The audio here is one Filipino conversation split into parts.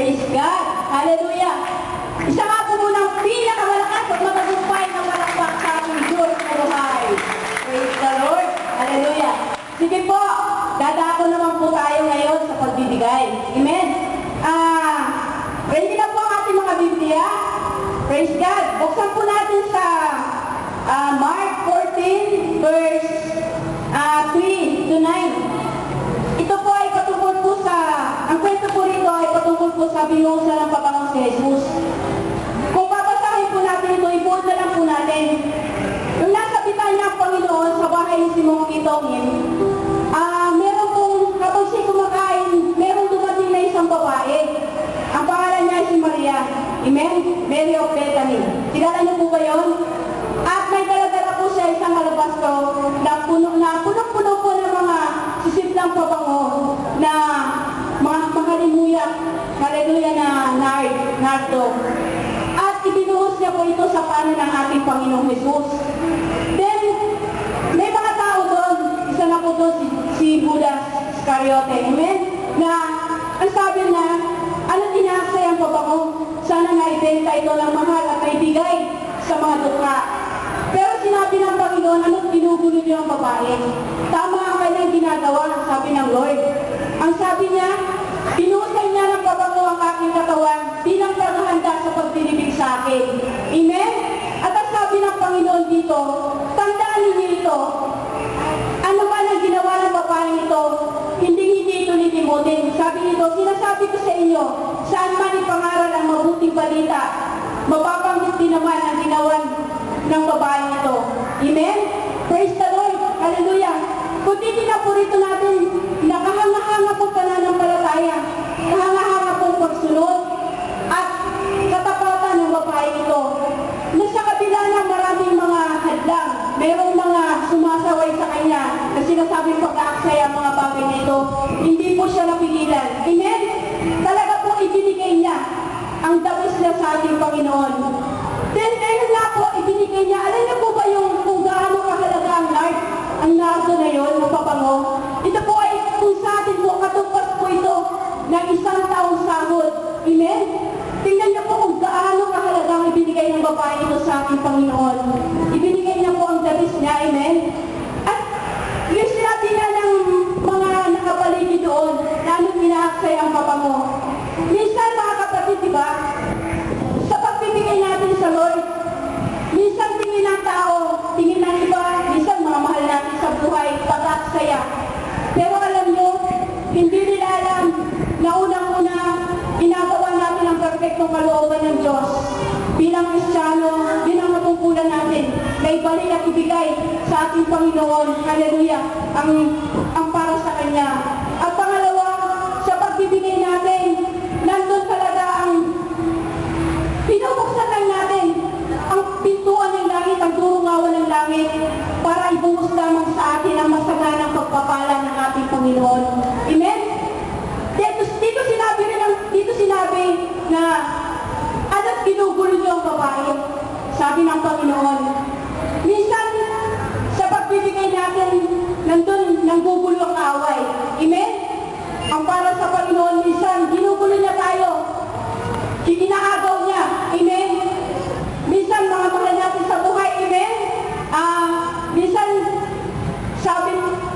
Praise God. Hallelujah. Isa nga po munang pinakamalakas at matagumpay na palakpak sa ating Diyos na buhay. Praise the Lord. Hallelujah. Sige po, dadako naman po tayo ngayon sa pagbibigay. Amen. Ready na po ang ating mga Biblia. Praise God. Buksan po natin sa Mark 14 verse 3 to 9. Ito po ay patungkol po ang kwento po rito ay patungkol po sa binuhusan ng papangong si Jesus. Kung babasahin po natin ito, ibuod na lang po natin. Yung nasa Bitanya ang Panginoon sa bahay ni Simong Kitongin, meron pong, kapag siya kumakain, meron dumating na isang babae. Ang pangalan niya ay si Maria. Amen? Mary of Bethany. Kilala niyo po ba yun? At may dala-dala po siya isang alabastro na puno-puno po ng mga sisiplang pabango na mga halimuyak, haleluya na nardo. At ibinuhos niya po ito sa pano ng ating Panginoong Jesus. Then, may mga tao doon, isa na po doon si Judas Iscariote, amen? Na, ang sabi na, ano tinasay ang pabango? Sana naibenta ito ng mahal at naibigay sa mga dukha. Pero sinabi ng Panginoon, anong ginugulo niyo ang babae? Tama ang kanyang ginagawa, sabi ng Lord. Ang sabi niya, pinusay niya ng pabango ang aking katawan bilang paghahanda sa pagtinibig sa akin. Amen? At ang sabi ng Panginoon dito, tandaan ninyo ito. Ano ba ang ginawa ng babae ito? Hindi ito nitimutin. Sabi nito, sinasabi ko sa inyo, saan man ipangaral ang mabuting balita, mapapanggit din naman ang ginawa ng babae ito. Amen? Praise the Lord. Hallelujah. Kung titignan po rito natin, nakahanga-hanga po pananampalataya, kahanga-hanga po pagsunod, at katapatan ng babae ito. Na sa kabila ng maraming mga hadlang, mayroong mga sumasaway sa kanya na sinasabing pag-aaksaya ang mga bagay na ito, hindi po siya napigilan. Amen? Talaga po ibinigay niya ang dabis na sa ating Panginoon. Then, ayun nga po, ibinigay niya. Alam niyo po ba yung kung gaano kahalaga ang nardo na yun, ang pabango? Ito po ay kung sa atin po, katupas po ito ng isang taong sahod. Amen? Tingnan niyo po kung gaano kahalaga ang ibinigay ng babae ito sa ating Panginoon. Ibinigay niya po ang dabis niya. Amen? At yung sinabi nga ng mga nakapaligid doon, na anong inaaksay ang pabango. Minsan mga kapatid, di ba? Sa pagbibigay natin sa Lord, minsan tingin ng tao, tingin ng iba, minsan mga mahal natin sa buhay, pag-aksaya. Pero alam nyo, hindi nila alam na unang-una, ginagawa natin ang perfectong kalooban ng Diyos. Bilang Kristiyano, bilang matungkulan natin, na ibalik at ibigay sa ating Panginoon, hallelujah, ang para sa Kanya. At pangalawa, sa pagbibigay natin, nandun talaga ang pinubuksan lang natin ang pintuan ng langit, ang durungawan ng langit, para ibuhos lamang sa atin ang masaganang pagpapala ng ating Panginoon. Amen? Dito sinabi na ano't ginugulo niyo ang babae? Sabi ng Panginoon. Minsan, sa pagbibigay natin, nandun nanggugulo ang away. Amen? Ang para sa Panginoon, minsan, ginugulo niya tayo. Inaagaw niya. Amen? Minsan, mga mahal natin sa buhay. Amen? Minsan,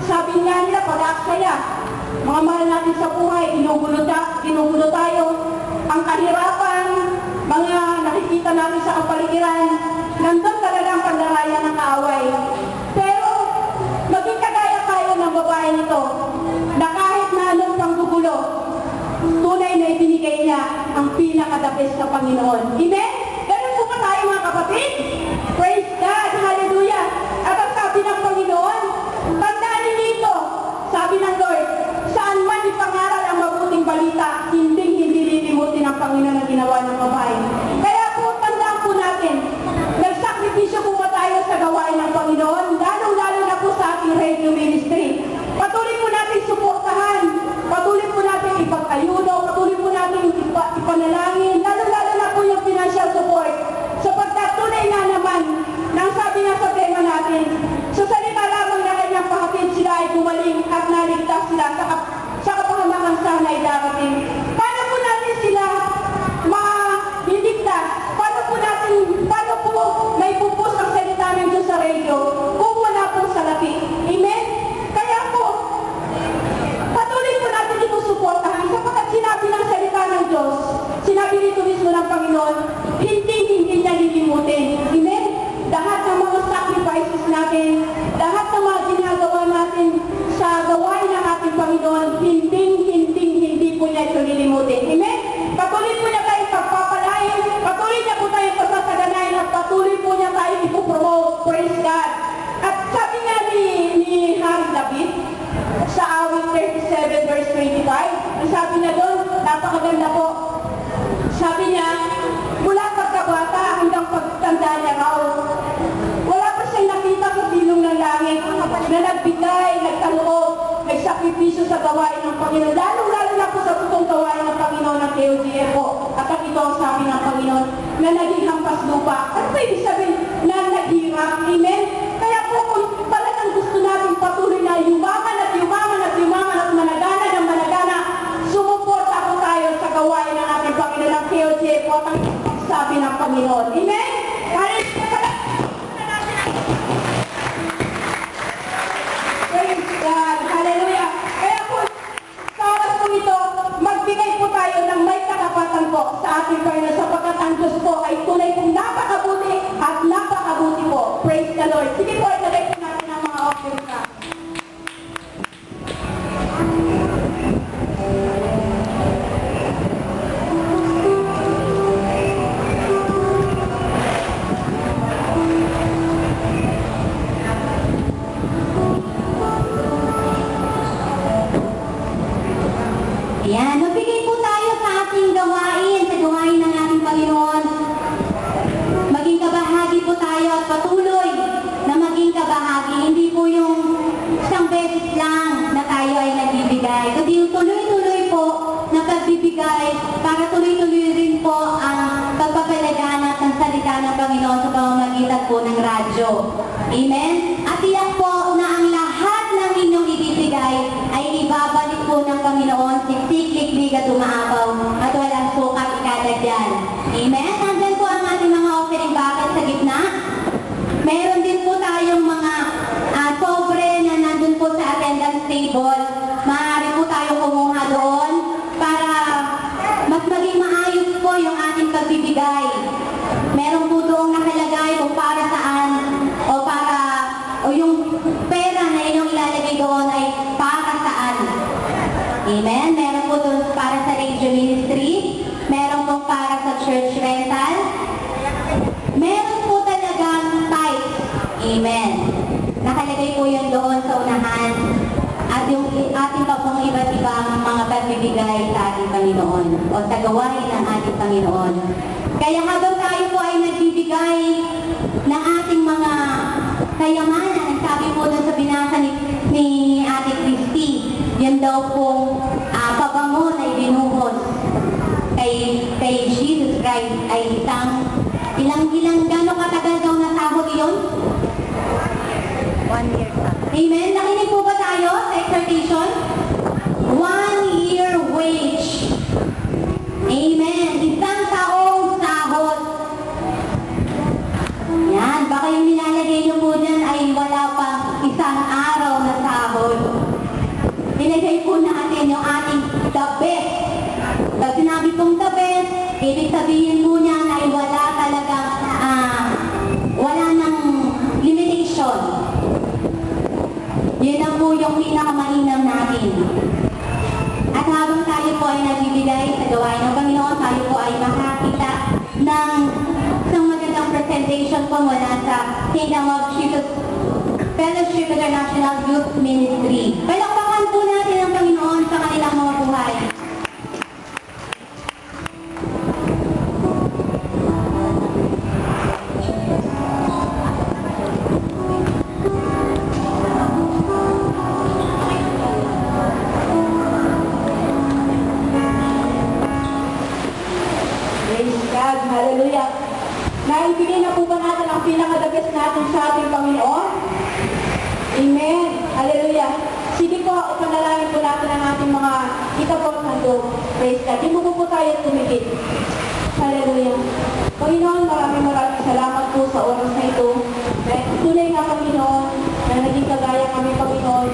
sabi nga nila, pag-aksaya. Mga mahal natin sa buhay, ginugulo tayo. Ang kahirapan, mga nakikita natin sa kapaligiran, nandun talaga ang pagdarayan ng kaaway. Pero, maging kagaya tayo ng babae nito, na kahit na anong panggugulo, tunay na ibinigay niya ang pinakadapis sa Panginoon. Amen? Ganun po ba tayo mga kapatid? Praise God! Hallelujah! At ang sabi ng Panginoon, tandaan ninyo ito, sabi ng Lord, saan man ipangaral ang mabuting balita, hindi lilimutin ang Panginoon ang ginawa ng babae. Kaya po, tandaan po natin, nagsakripisyo po ba tayo sa gawain ng Panginoon, lalong-lalo na po sa ating radio ministry. Patuloy po natin suportahan, patuloy po natin ipag-ayuno, patuloy po natin ipanalangin, lalo-lalo na po yung financial support. Sapagkat tunay na naman, nang sabi niya doon, napakaganda po. Sabi niya, mula pagkabata hanggang pagtanda niya raw, wala pa siyang nakita sa silong ng langit na nagbigay, nagkaloob, nagsakripisyo sa gawain ng Panginoon. Lalo-lalo na po sa totoong gawain ng Panginoon ng KOJF po. At ito ang sabi ng Panginoon na naging hampas lupa. Ano ba ibig sabihin na naghirap? Amen? Kaya po kung talagang gusto natin patuloy na yumaman at yumaman at yumaman at managana ng managana, sumuporta po tayo sa gawain ng ating Panginoon ng KOJF po at ang sabi ng Panginoon. Amen? Praise God. Hallelujah. Kaya po, sa oras po ito, magbigay po tayo ng may katapatan po sa ating Panginoon sapagkat ang Diyos po ay tunay pong napakabuti at napakabuti po. Praise the Lord. Sige po, ilagay po natin ang mga offering na. Ayan, magbigay po tayo sa ating gawain, sa gawain ng ating Panginoon. Maging kabahagi po tayo at patuloy na maging kabahagi. Hindi po yung isang beses lang na tayo ay nagbibigay. Kundi yung tuloy-tuloy po na pagbibigay para tuloy-tuloy rin po ang pagpapalaganap ng salita ng Panginoon sa pamamagitan po ng radyo. Amen? At tiyak po na ang lahat ng inyong ibibigay ay ibabalik po ng Panginoon, siksik-liklig at umaapaw at walang sukat ikalagyan. Amen? Nandyan po ang ating mga offering bucket sa gitna. Meron din po tayong mga sobre na nandun po sa attendance table. Maaari po tayo kumuha doon para mas maging maayos po yung ating pagbibigay. Meron po doong nakalagay kung para saan o yung pera na inyong ilalagay doon ay para saan. Amen? Meron po doon para sa radio ministry, meron po para sa church rental, meron po talagang tithe. Amen. Nakalagay po yun doon sa unahan at yung ating pa pong iba't ibang mga pagbibigay sa ating Panginoon o sa gawain ng ating Panginoon. Kaya habang tayo po ay nagbibigay ng ating mga kayamanan, sabi po doon sa binasa ni Ate Christy, yan daw pong pabango na ibinuhos kay Jesus Christ ay ilang gano'ng katagal daw nasahod yun? 1 year pa. Amen? Nakinig po ba tayo sa exhortation? 1 year wage. Amen. Isang taong sahod. Yan. Baka yung nilalagay niyo po dyan ay wala pa isang araw na sahod. Nilagay po natin yung ating the best. Pag sinabi pong the best, ibig sabihin po niyan ay wala talagang, wala nang limitation. Yun ang po yung pinakamainam natin. At habang tayo po ay nagbibigay sa gawain ng Panginoon, tayo po ay makakita ng isang magandang presentation po mula sa Kingdom of Jesus Fellowship International Youth Ministry. Palakpakan po natin ang Panginoon sa kanilang mga buhay. Praise God. Hallelujah. Naibigay na po ba natin ang pinakadagas natin sa ating Panginoon? Amen. Hallelujah. Sige po, ipanalangin po natin ang ating mga itapos handog. Praise God. Di mo po tayo tumigil. Hallelujah. Panginoon, maraming salamat po sa oras na ito. Dahil tunay nga, Panginoon, na naging kagaya kami, Panginoon,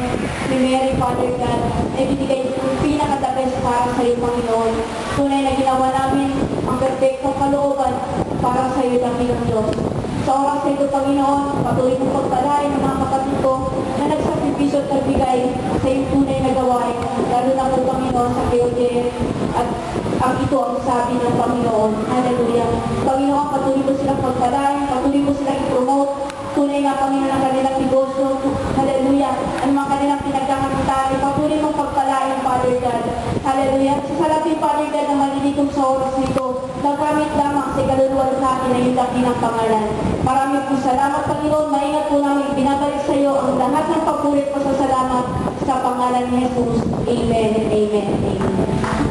ni Mary, Father God, na ibinigay yung pinakadagas para sa iyo, Panginoon. Tunay na ginawa namin ang perfectong kalooban para sa iyo, Panginoon Diyos. Sa oras na ito, Panginoon, patuloy mong pagpalain ng mga kapatid ko na nagsakripisyo at nagbigay sa iyong tunay na gawain, lalo na po, Panginoon, sa KOJF at ang ito ang sabi ng Panginoon. Hallelujah. Panginoon, patuloy mo silang pagpalain, patuloy mo silang i-promote, tunay nga, Panginoon, ang kanilang negosyo. Hallelujah. Ang mga kanilang pinagkakakitaan, patuloy mong pagpalain, Father God. Hallelujah. Hallelujah. Sa salapi, Father God, na malilitong sa oras nito, nagamit lamang sa kaluluwa sa akin na yung laki ng pangalan. Maraming po salamat, Panginoon. Maingat po namin binabalik sa iyo ang lahat ng papurit po sa salamat sa pangalan ni Jesus. Amen. Amen. Amen.